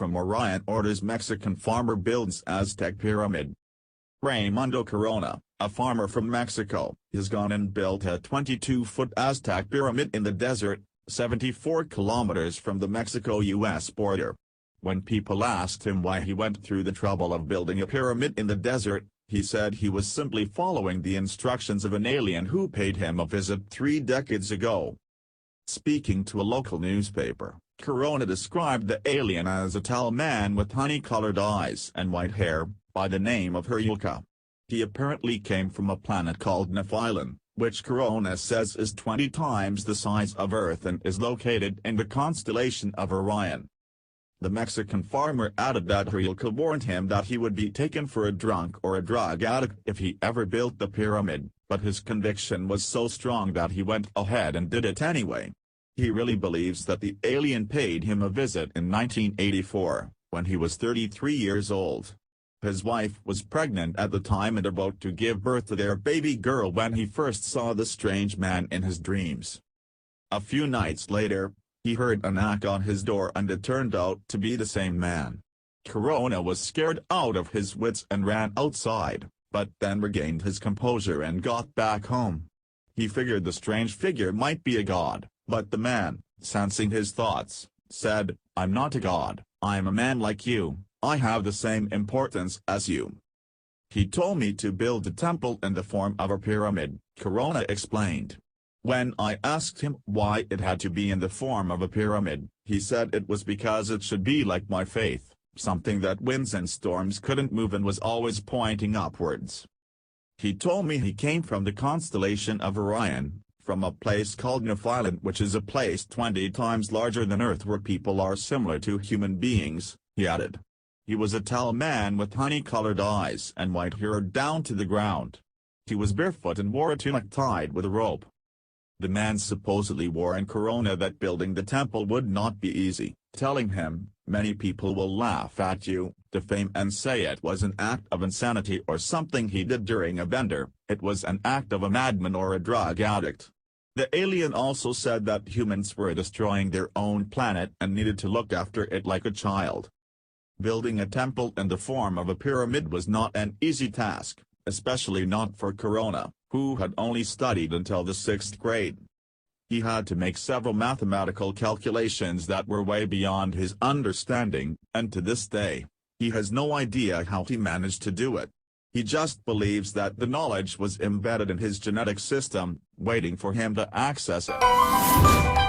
from Orion orders Mexican farmer builds Aztec pyramid. Raymundo Corona, a farmer from Mexico, has gone and built a 22-foot Aztec pyramid in the desert, 74 kilometers from the Mexico-US border. When people asked him why he went through the trouble of building a pyramid in the desert, he said he was simply following the instructions of an alien who paid him a visit 3 decades ago. Speaking to a local newspaper, Corona described the alien as a tall man with honey-colored eyes and white hair, by the name of Orion. He apparently came from a planet called Nephilim, which Corona says is 20 times the size of Earth and is located in the constellation of Orion. The Mexican farmer added that Orion warned him that he would be taken for a drunk or a drug addict if he ever built the pyramid, but his conviction was so strong that he went ahead and did it anyway. He really believes that the alien paid him a visit in 1984, when he was 33 years old. His wife was pregnant at the time and about to give birth to their baby girl when he first saw the strange man in his dreams. A few nights later, he heard a knock on his door and it turned out to be the same man. Corona was scared out of his wits and ran outside, but then regained his composure and got back home. He figured the strange figure might be a god, but the man, sensing his thoughts, said, "I'm not a god, I'm a man like you. I have the same importance as you." He told me to build a temple in the form of a pyramid, Corona explained. When I asked him why it had to be in the form of a pyramid, he said it was because it should be like my faith, something that winds and storms couldn't move and was always pointing upwards. He told me he came from the constellation of Orion, from a place called Nephilim, which is a place 20 times larger than Earth where people are similar to human beings, he added. He was a tall man with honey-colored eyes and white hair down to the ground. He was barefoot and wore a tunic tied with a rope. The man supposedly warned Corona that building the temple would not be easy, telling him, "Many people will laugh at you, defame and say it was an act of insanity or something he did during a bender, it was an act of a madman or a drug addict." The alien also said that humans were destroying their own planet and needed to look after it like a child. Building a temple in the form of a pyramid was not an easy task, especially not for Corona, who had only studied until the 6th grade. He had to make several mathematical calculations that were way beyond his understanding, and to this day, he has no idea how he managed to do it. He just believes that the knowledge was embedded in his genetic system, waiting for him to access it.